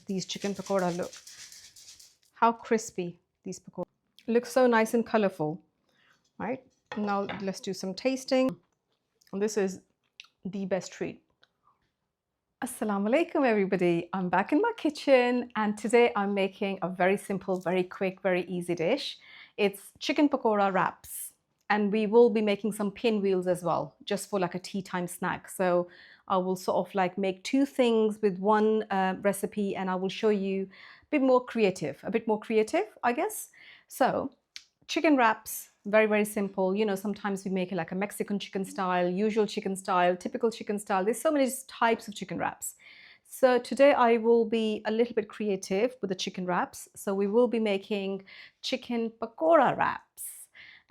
These chicken pakora look. How crispy these pakora. Look so nice and colorful, right? Now let's do some tasting. This is the best treat. Assalamu alaikum everybody. I'm back in my kitchen and today I'm making a very simple, very quick, very easy dish. It's chicken pakora wraps and we will be making some pinwheels as well, just for like a tea time snack. So I will sort of like make two things with one recipe and I will show you a bit more creative, I guess. So chicken wraps, very, very simple. You know, sometimes we make it like a Mexican chicken style, usual chicken style, typical chicken style. There's so many types of chicken wraps. So today I will be a little bit creative with the chicken wraps. So we will be making chicken pakora wraps.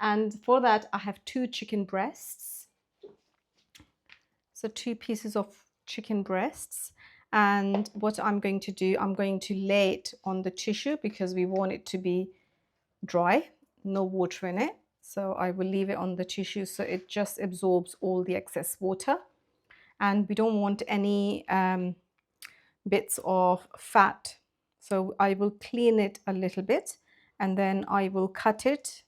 And for that, I have 2 chicken breasts. So 2 pieces of chicken breasts. And what I'm going to do, I'm going to lay it on the tissue because we want it to be dry, no water in it. So I will leave it on the tissue so it just absorbs all the excess water. And we don't want any bits of fat. So I will clean it a little bit and then I will cut it.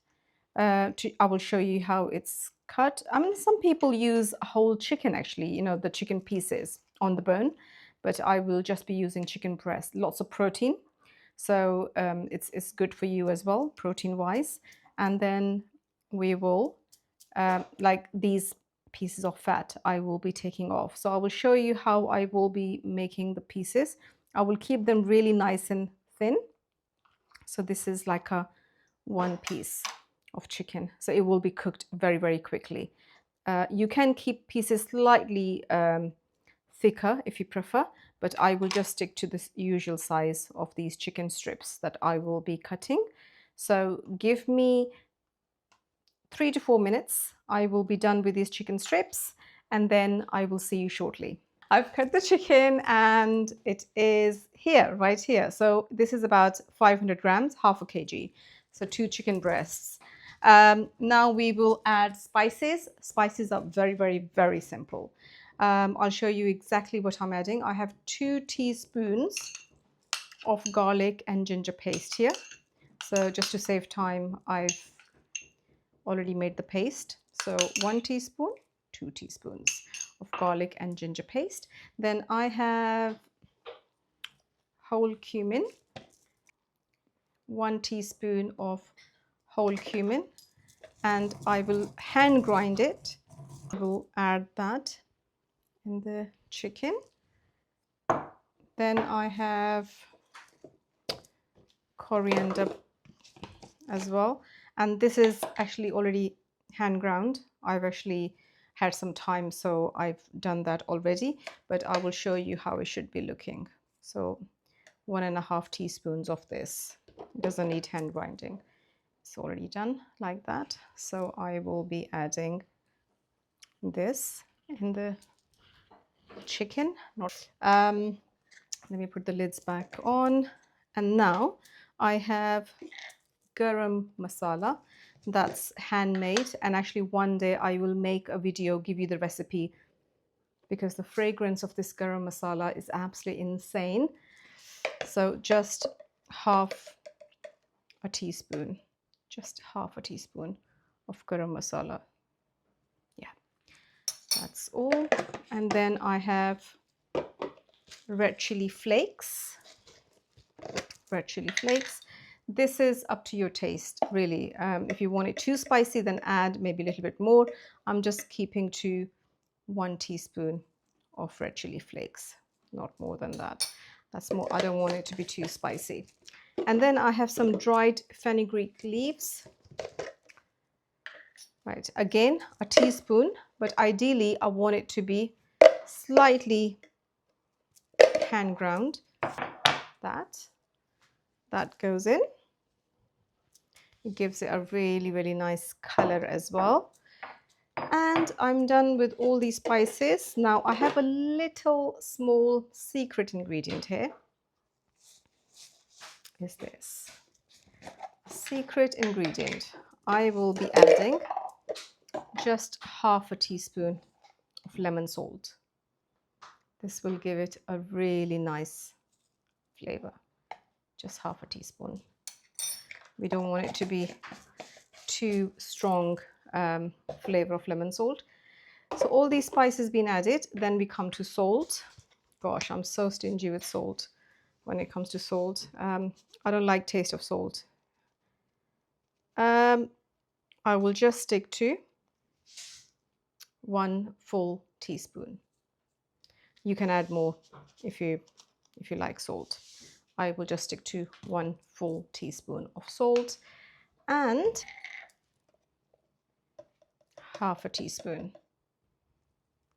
I will show you how it's cut. I mean, some people use a whole chicken actually, you know, the chicken pieces on the bone, but I will just be using chicken breast, lots of protein. So it's good for you as well, protein wise. And then we will, like these pieces of fat, I will be taking off. So I will show you how I will be making the pieces. I will keep them really nice and thin. So this is like a 1 piece of chicken. So it will be cooked very, very quickly. You can keep pieces slightly thicker if you prefer, but I will just stick to the usual size of these chicken strips that I will be cutting. So give me 3 to 4 minutes. I will be done with these chicken strips and then I will see you shortly. I've cut the chicken and it is here, right here. So this is about 500 grams, half a kg. So 2 chicken breasts. Now we will add spices. Spices are very, very, very simple. I'll show you exactly what I'm adding. I have 2 teaspoons of garlic and ginger paste here. So just to save time, I've already made the paste. So 1 teaspoon, 2 teaspoons of garlic and ginger paste. Then I have whole cumin, 1 teaspoon of whole cumin, and I will hand grind it. I will add that in the chicken. Then I have coriander as well, and this is actually already hand ground. I've actually had some time, so I've done that already, but I will show you how it should be looking. So 1.5 teaspoons of this. It doesn't need hand grinding. It's already done like that. So I will be adding this in the chicken. Let me put the lids back on. And now I have garam masala that's handmade, and actually one day I will make a video, give you the recipe, because the fragrance of this garam masala is absolutely insane. So just half a teaspoon, just half a teaspoon of garam masala. Yeah, that's all. And then I have red chili flakes. Red chili flakes. This is up to your taste, really. If you want it too spicy, then add maybe a little bit more. I'm just keeping to 1 teaspoon of red chili flakes, not more than that. That's more, I don't want it to be too spicy. And then I have some dried fenugreek leaves. Right, again, a teaspoon, but ideally I want it to be slightly hand ground. That goes in. It gives it a really, really nice color as well. And I'm done with all these spices. Now I have a little small secret ingredient here. Is this secret ingredient? I will be adding just half a teaspoon of lemon salt. This will give it a really nice flavor. Just half a teaspoon. We don't want it to be too strong flavor of lemon salt. So all these spices being added, then we come to salt. Gosh, I'm so stingy with salt when it comes to salt. I don't like taste of salt. I will just stick to 1 full teaspoon. You can add more if you like salt. I will just stick to 1 full teaspoon of salt and half a teaspoon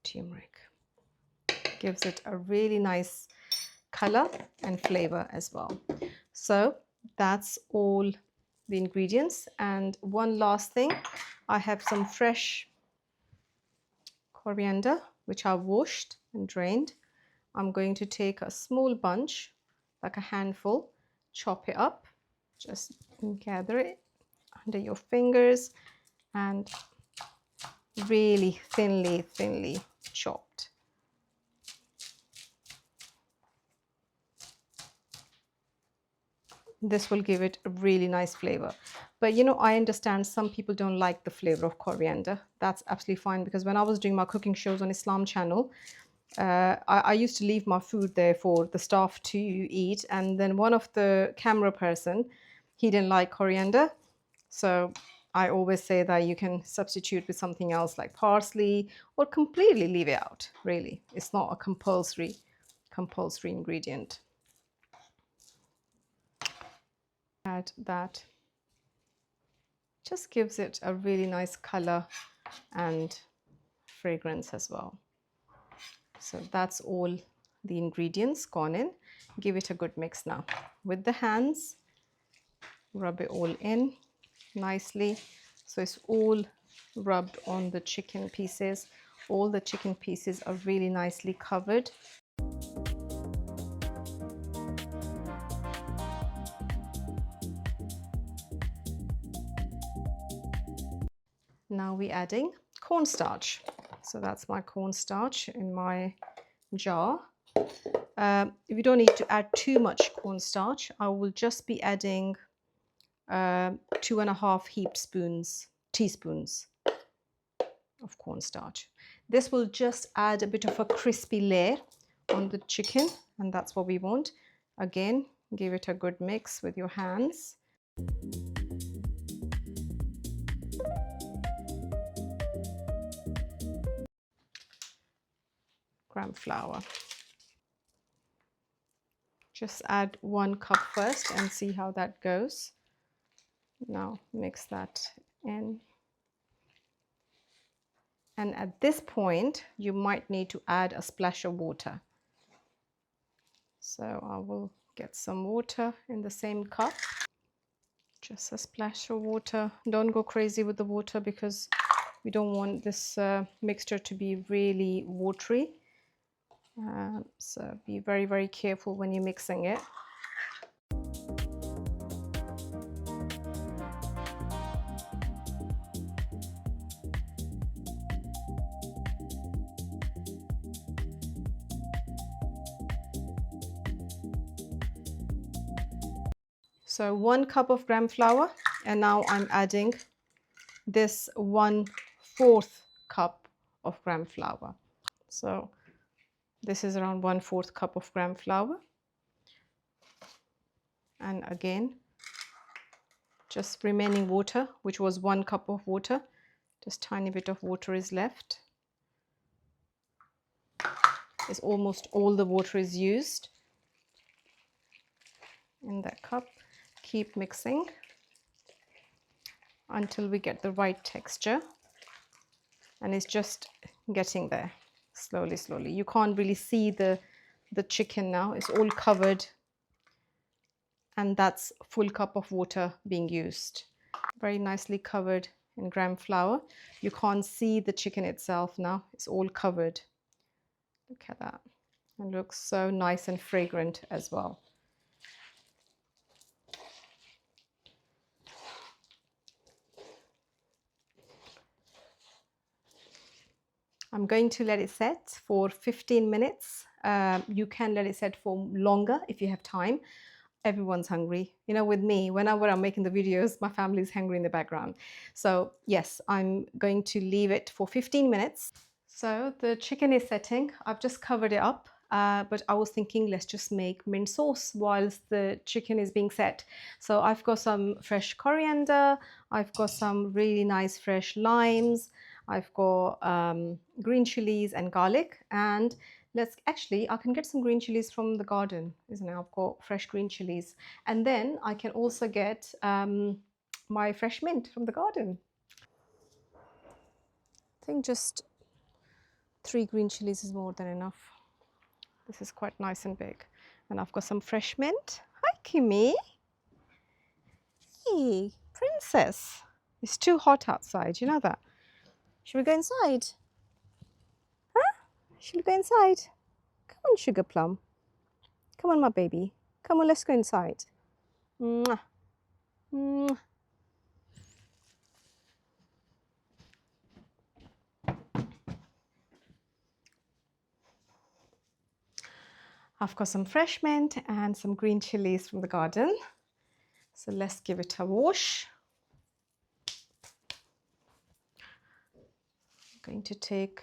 turmeric. Gives it a really nice color and flavor as well. So that's all the ingredients. And one last thing, I have some fresh coriander which I've washed and drained. I'm going to take a small bunch, like a handful, chop it up, just gather it under your fingers and really thinly chopped. This will give it a really nice flavor. But you know, I understand some people don't like the flavor of coriander. That's absolutely fine, because when I was doing my cooking shows on Islam channel, I used to leave my food there for the staff to eat, and then one of the camera person, he didn't like coriander. So I always say that you can substitute with something else like parsley, or completely leave it out. Really, it's not a compulsory ingredient. Add that. Just gives it a really nice color and fragrance as well. So that's all the ingredients gone in. Give it a good mix now. With the hands, rub it all in nicely. So it's all rubbed on the chicken pieces. All the chicken pieces are really nicely covered. Now we're adding cornstarch. So that's my cornstarch in my jar. You don't need to add too much cornstarch. I will just be adding 2.5 teaspoons of cornstarch. This will just add a bit of a crispy layer on the chicken, and that's what we want. Again, give it a good mix with your hands. Gram flour. Just add 1 cup first and see how that goes. Now mix that in. And at this point, you might need to add a splash of water. So I will get some water in the same cup. Just a splash of water. Don't go crazy with the water, because we don't want this mixture to be really watery. So be very careful when you're mixing it. So 1 cup of gram flour, and now I'm adding this 1/4 cup of gram flour. So this is around 1/4 cup of gram flour. And again, just remaining water, which was 1 cup of water. Just tiny bit of water is left. It's almost all the water is used in that cup. Keep mixing until we get the right texture, and it's just getting there slowly. You can't really see the chicken now. It's all covered, and that's full cup of water being used. Very nicely covered in gram flour. You can't see the chicken itself now. It's all covered. Look at that. It looks so nice and fragrant as well. I'm going to let it set for 15 minutes you can let it set for longer if you have time. Everyone's hungry. You know, with me, whenever I'm making the videos, my family is hungry in the background. So yes, I'm going to leave it for 15 minutes. So the chicken is setting. I've just covered it up, but I was thinking let's just make mint sauce whilst the chicken is being set. So I've got some fresh coriander, I've got some really nice fresh limes, I've got green chilies and garlic, and I can get some green chilies from the garden, isn't it? I've got fresh green chilies, and then I can also get my fresh mint from the garden. I think just 3 green chilies is more than enough. This is quite nice and big. And I've got some fresh mint. Hi, Kimmy. Hey, princess. It's too hot outside, you know that? Should we go inside? Huh? Should we go inside? Come on, Sugar Plum. Come on, my baby. Come on, let's go inside. Mwah. Mwah. I've got some fresh mint and some green chilies from the garden. So let's give it a wash. I'm going to take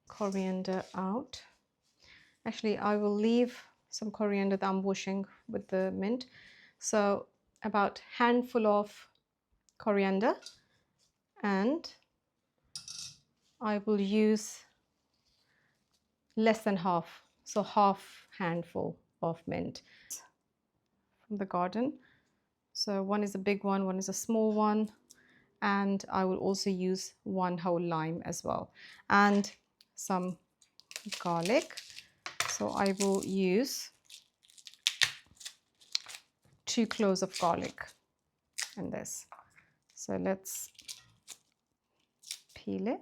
coriander out. Actually, I will leave some coriander that I'm washing with the mint. So about handful of coriander, and I will use less than half, so half handful of mint from the garden. So one is a big one is a small one, and I will also use 1 whole lime as well, and some garlic. So I will use 2 cloves of garlic in this. So let's peel it.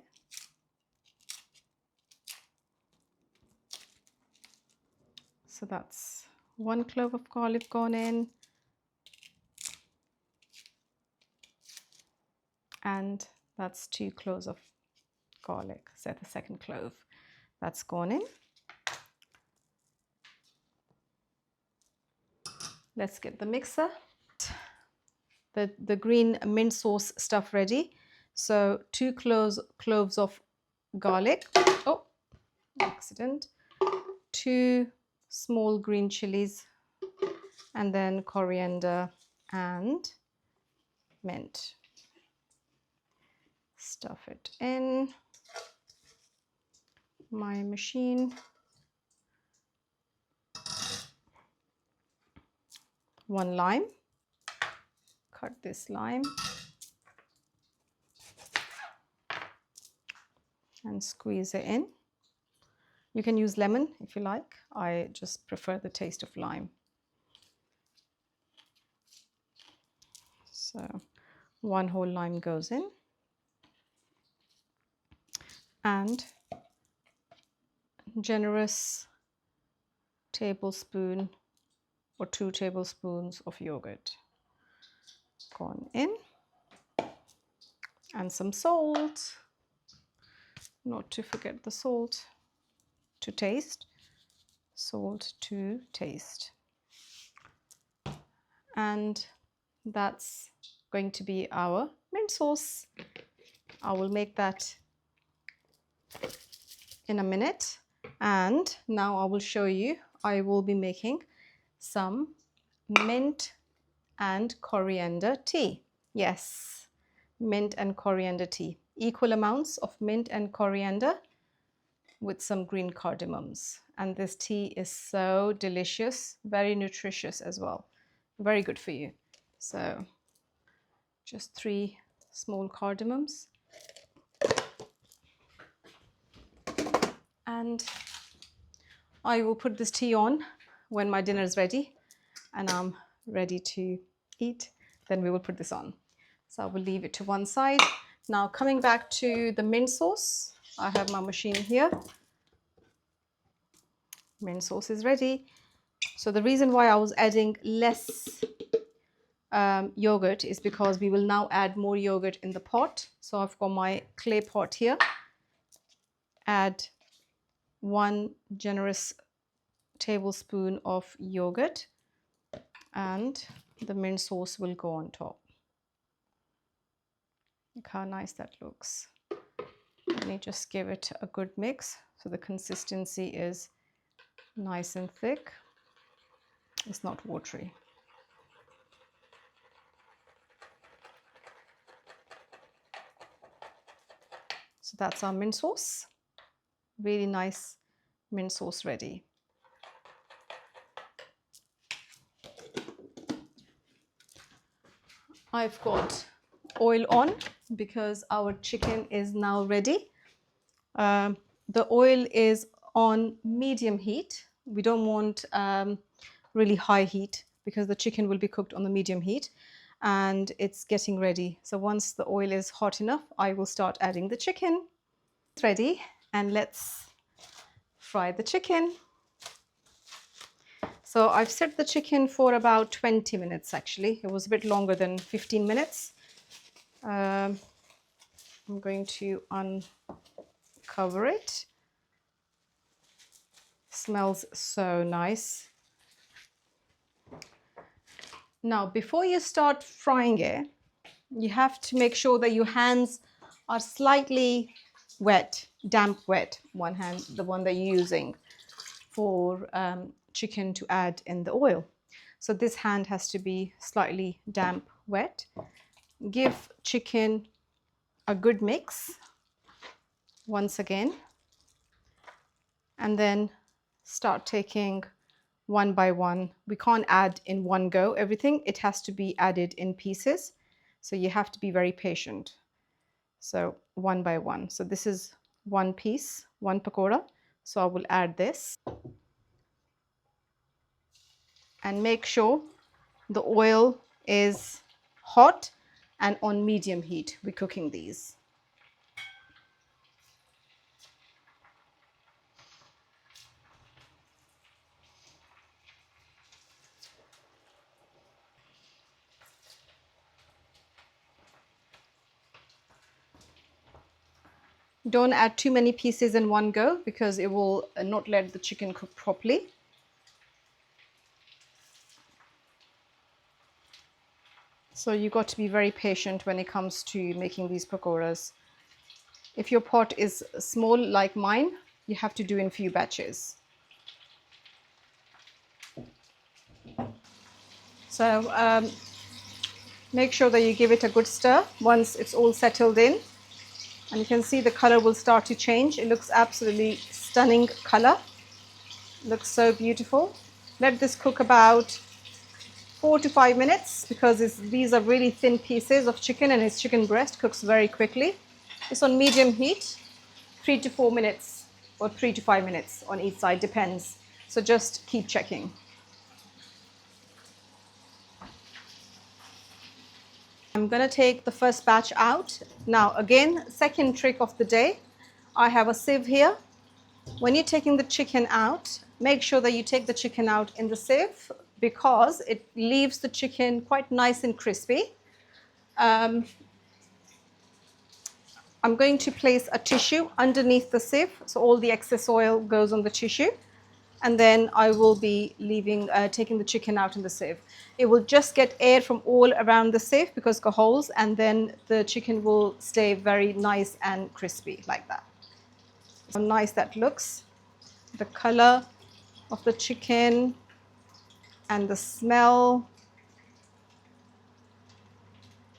So that's 1 clove of garlic gone in, and that's 2 cloves of garlic. So the second clove that's gone in. Let's get the mixer, the green mint sauce stuff ready. So 2 cloves of garlic. Oh, accident. 2 small green chilies, and then coriander and mint. Stuff it in my machine. 1 lime. Cut this lime and squeeze it in. You can use lemon if you like. I just prefer the taste of lime. So 1 whole lime goes in, and generous tablespoon or 2 tablespoons of yogurt gone in, and some salt, not to forget the salt to taste, salt to taste. And that's going to be our mint sauce. I will make that in a minute, and now I will show you. I will be making some mint and coriander tea. Yes, mint and coriander tea. Equal amounts of mint and coriander with some green cardamoms. And this tea is so delicious, very nutritious as well. Very good for you. So just 3 small cardamoms. And I will put this tea on when my dinner is ready and I'm ready to eat. Then we will put this on. So I will leave it to one side. Now coming back to the mint sauce, I have my machine here. Mint sauce is ready. So the reason why I was adding less yogurt is because we will now add more yogurt in the pot. So I've got my clay pot here. Add 1 generous tablespoon of yogurt, and the mint sauce will go on top. Look how nice that looks. Let me just give it a good mix so the consistency is nice and thick. It's not watery. So that's our mint sauce. Really nice mint sauce ready. I've got oil on because our chicken is now ready. The oil is on medium heat. We don't want really high heat because the chicken will be cooked on the medium heat, and it's getting ready. So once the oil is hot enough, I will start adding the chicken. It's ready, and let's fry the chicken. So I've set the chicken for about 20 minutes actually. It was a bit longer than 15 minutes. I'm going to uncover it. Smells so nice. Now, before you start frying it, you have to make sure that your hands are slightly wet, damp wet. One hand, the one that you're using for chicken to add in the oil. So this hand has to be slightly damp wet. Give chicken a good mix once again, and then start taking one by one. We can't add in one go everything. It has to be added in pieces. So you have to be very patient. So one by one. So this is one piece, one pakora. So I will add this. And make sure the oil is hot and on medium heat. We're cooking these. Don't add too many pieces in one go because it will not let the chicken cook properly. So you've got to be very patient when it comes to making these pakoras. If your pot is small like mine, you have to do in few batches. So make sure that you give it a good stir once it's all settled in. And you can see the color will start to change. It looks absolutely stunning color. Looks so beautiful. Let this cook about 4 to 5 minutes because these are really thin pieces of chicken and it's chicken breast, cooks very quickly. It's on medium heat, 3 to 4 minutes or 3 to 5 minutes on each side, depends. So just keep checking. I'm going to take the first batch out. Now again, second trick of the day. I have a sieve here. When you're taking the chicken out, make sure that you take the chicken out in the sieve because it leaves the chicken quite nice and crispy. I'm going to place a tissue underneath the sieve so all the excess oil goes on the tissue, and then I will be taking the chicken out in the sieve. It will just get air from all around the sieve because got holes, and then the chicken will stay very nice and crispy like that. How nice that looks. The color of the chicken and the smell.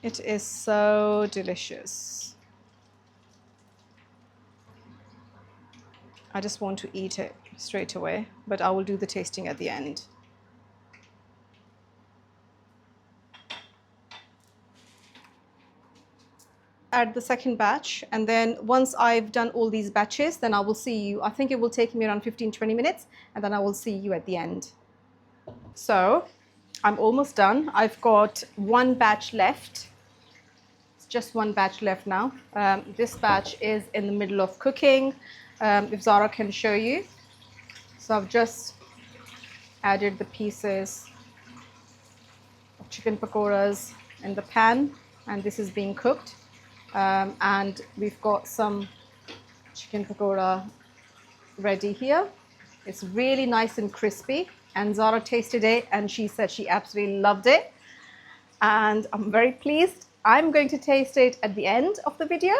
It is so delicious. I just want to eat it straight away, but I will do the tasting at the end. Add the second batch, and then once I've done all these batches, then I will see you. I think it will take me around 15-20 minutes, and then I will see you at the end. So I'm almost done. I've got one batch left. It's just one batch left now. This batch is in the middle of cooking. If Zara can show you. So I've just added the pieces of chicken pakoras in the pan, and this is being cooked. And we've got some chicken pakora ready here. It's really nice and crispy, and Zara tasted it and she said she absolutely loved it, and I'm very pleased. I'm going to taste it at the end of the video,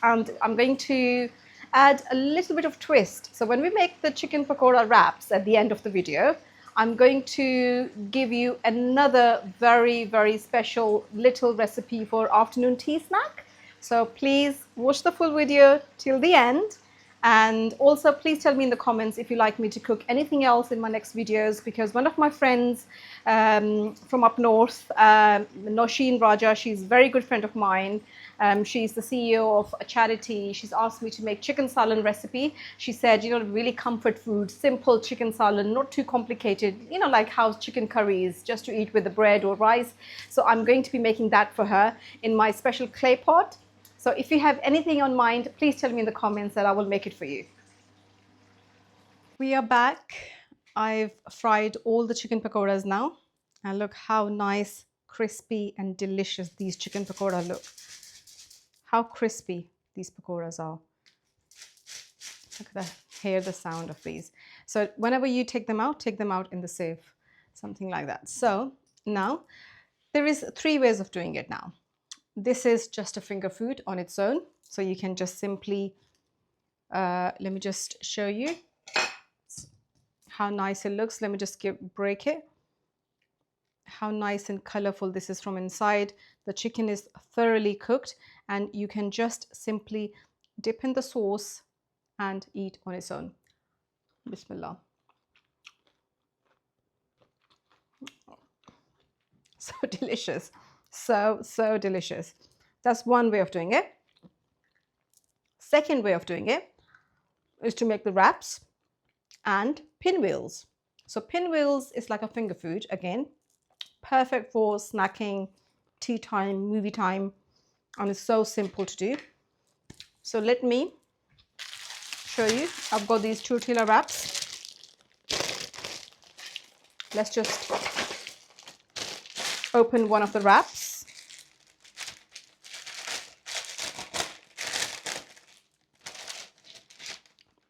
and I'm going to add a little bit of twist. So when we make the chicken pakora wraps at the end of the video, I'm going to give you another very, very special little recipe for afternoon tea snack. So please watch the full video till the end. And also please tell me in the comments if you like me to cook anything else in my next videos, because one of my friends from up north, Nosheen Raja, she's a very good friend of mine. She's the CEO of a charity. She's asked me to make chicken salan recipe. She said, you know, really comfort food, simple chicken salan, not too complicated, you know, like how chicken curry is, just to eat with the bread or rice. So I'm going to be making that for her in my special clay pot. So if you have anything on mind, please tell me in the comments and I will make it for you. We are back. I've fried all the chicken pakoras now. And look how nice, crispy and delicious these chicken pakora look. How crispy these pakoras are. Look at that. Hear the sound of these. So whenever you take them out in the safe, something like that. So now there is 3 ways of doing it now. This is just a finger food on its own. So you can just simply, let me just show you how nice it looks. Let me just break it. How nice and colorful this is from inside. The chicken is thoroughly cooked and you can just simply dip in the sauce and eat on its own. Bismillah. So delicious. So delicious. That's one way of doing it. Second way of doing it is to make the wraps and pinwheels. So pinwheels is like a finger food, again, perfect for snacking, tea time, movie time, and it's so simple to do. So let me show you. I've got these tortilla wraps. Let's just open one of the wraps.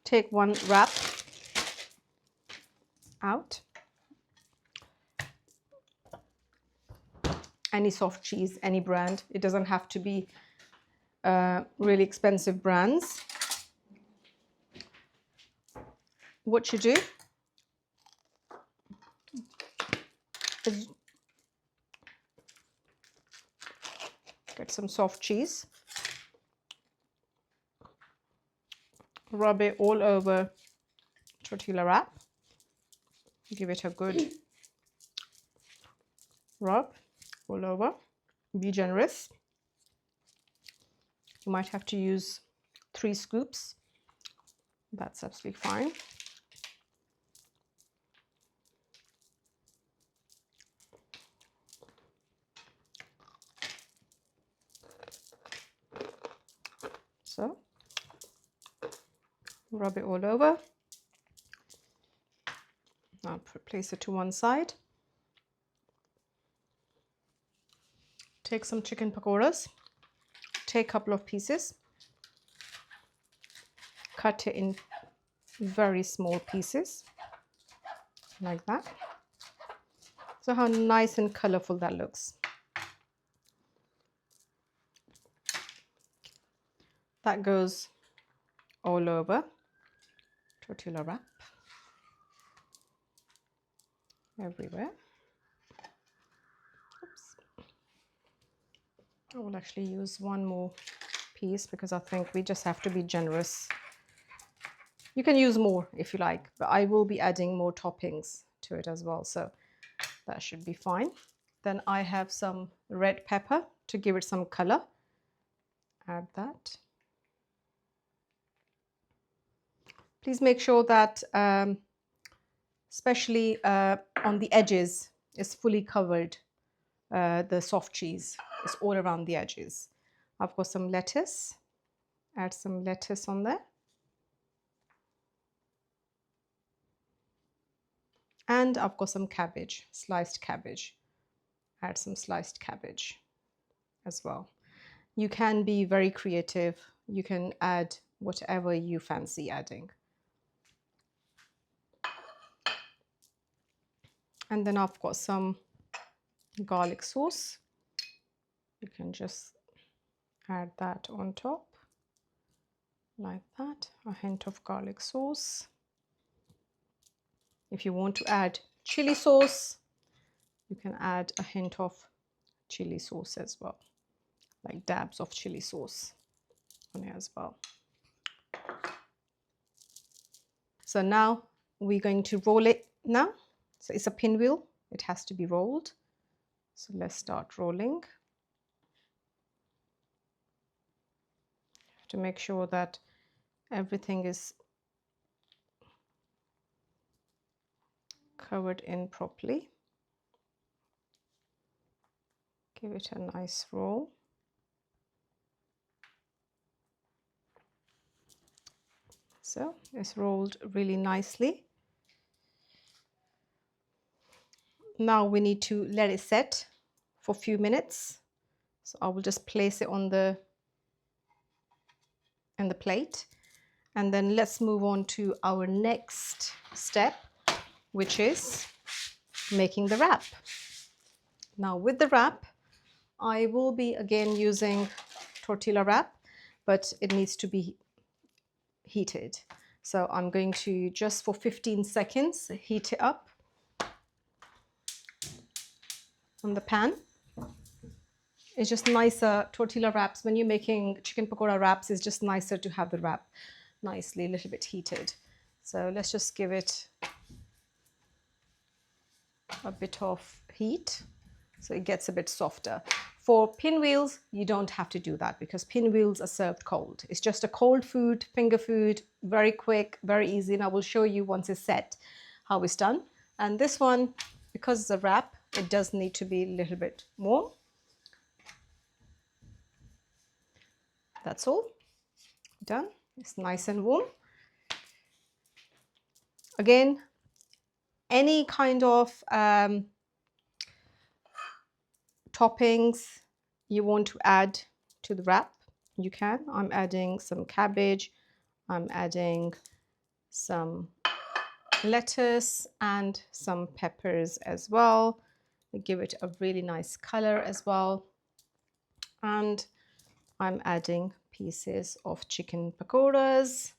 Take one wrap out. Any soft cheese, any brand. It doesn't have to be really expensive brands. What you do is get some soft cheese, rub it all over tortilla wrap, give it a good rub all over. Be generous. You might have to use 3 scoops. That's absolutely fine. So rub it all over. I'll place it to one side. Take some chicken pakoras. Take a couple of pieces. Cut it in very small pieces, like that. So how nice and colorful that looks. That goes all over tortilla wrap, everywhere. Oops. I will actually use one more piece because I think we just have to be generous. You can use more if you like, but I will be adding more toppings to it as well, so that should be fine. Then I have some red pepper to give it some color. Add that. Please make sure that especially on the edges is fully covered. The soft cheese is all around the edges. I've got some lettuce. Add some lettuce on there. And I've got some cabbage, sliced cabbage. Add some sliced cabbage as well. You can be very creative. You can add whatever you fancy adding. And then I've got some garlic sauce. You can just add that on top like that, a hint of garlic sauce. If you want to add chili sauce, you can add a hint of chili sauce as well, like dabs of chili sauce on it as well. So now we're going to roll it now. So it's a pinwheel, it has to be rolled. So let's start rolling. To make sure that everything is covered in properly. Give it a nice roll. So it's rolled really nicely. Now we need to let it set for a few minutes. So I will just place it on the plate. And then let's move on to our next step, which is making the wrap. Now with the wrap, I will be again using tortilla wrap, but it needs to be heated. So I'm going to just for 15 seconds heat it up on the pan. It's just nicer, tortilla wraps, when you're making chicken pakora wraps, it's just nicer to have the wrap nicely, a little bit heated. So let's just give it a bit of heat so it gets a bit softer. For pinwheels, you don't have to do that because pinwheels are served cold. It's just a cold food, finger food, very quick, very easy, and I will show you once it's set how it's done. And this one, because it's a wrap, it does need to be a little bit warm. That's all done. It's nice and warm. Again, any kind of toppings you want to add to the wrap, you can. I'm adding some cabbage, I'm adding some lettuce and some peppers as well. They give it a really nice color as well. And I'm adding pieces of chicken pakoras.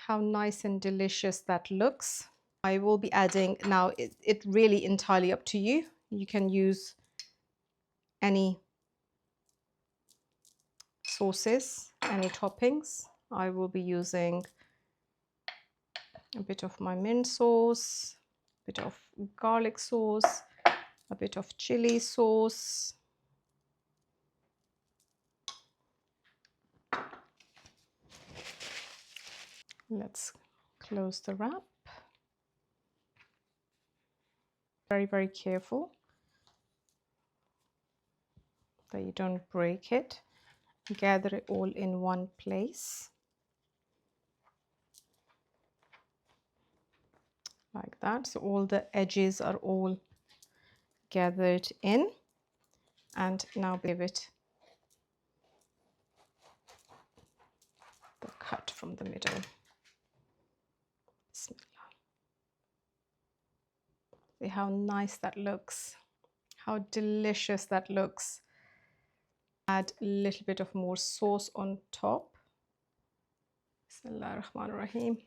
How nice and delicious that looks. I will be adding, now it really entirely up to you. You can use any sauces, any toppings. I will be using a bit of my mint sauce, a bit of garlic sauce, a bit of chili sauce. Let's close the wrap. Very, very careful that you don't break it. Gather it all in one place. Like that. So all the edges are all gathered in. And now give it the cut from the middle. Bismillah. See how nice that looks. How delicious that looks. Add a little bit of more sauce on top. Bismillah ar-Rahman ar-Rahim.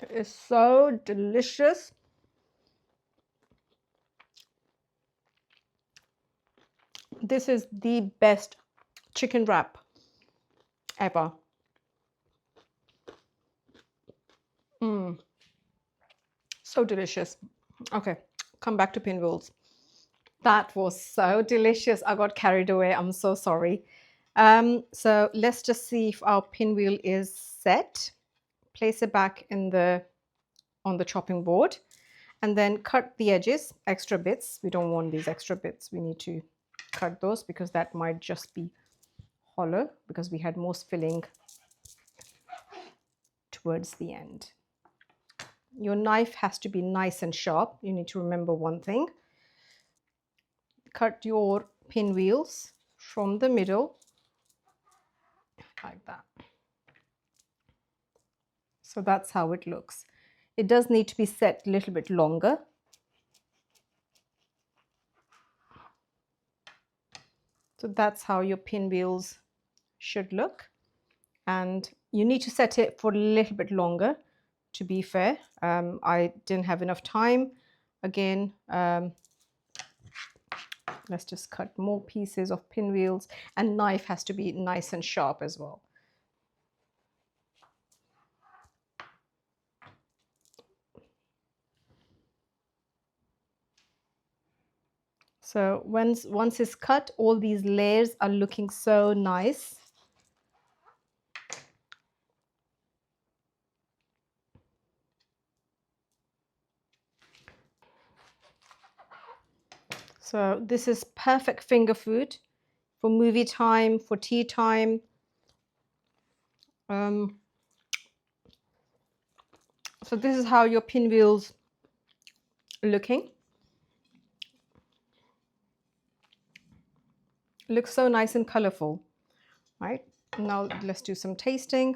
It is so delicious. This is the best chicken wrap ever. So delicious. Okay, come back to Pinwheels. That was so delicious. I got carried away. I'm so sorry. So let's just see if our pinwheel is set. Place it back in on the chopping board and then cut the edges, extra bits. We don't want these extra bits. We need to cut those because that might just be hollow because we had most filling towards the end. Your knife has to be nice and sharp. You need to remember one thing. Cut your pinwheels from the middle like that. So that's how it looks. It does need to be set a little bit longer. So that's how your pinwheels should look. And you need to set it for a little bit longer, to be fair. I didn't have enough time. Again, let's just cut more pieces of pinwheels, and knife has to be nice and sharp as well. So once it's cut, all these layers are looking so nice. So this is perfect finger food for movie time, for tea time. So this is how your pinwheels are looking. Looks so nice and colorful, right? Now let's do some tasting.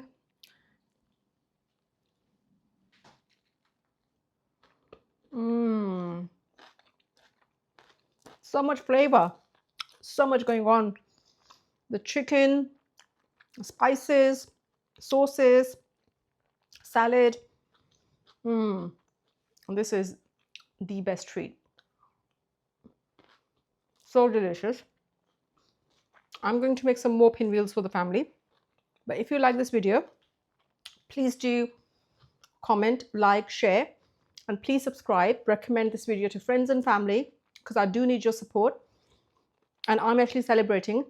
So much flavor, so much going on. The chicken, spices, sauces, salad. And this is the best treat. So delicious. I'm going to make some more pinwheels for the family. But if you like this video, please do comment, like, share, and please subscribe. Recommend this video to friends and family, because I do need your support. And I'm actually celebrating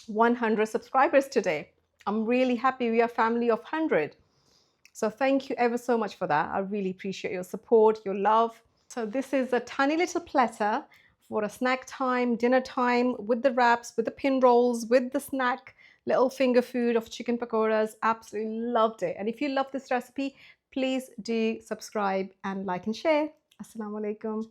100 subscribers today. I'm really happy. We are a family of 100. So thank you ever so much for that. I really appreciate your support, your love. So this is a tiny little platter for a snack time, dinner time, with the wraps, with the pin rolls, with the snack, little finger food of chicken pakoras. Absolutely loved it. And if you love this recipe, please do subscribe and like and share. Assalamu alaikum.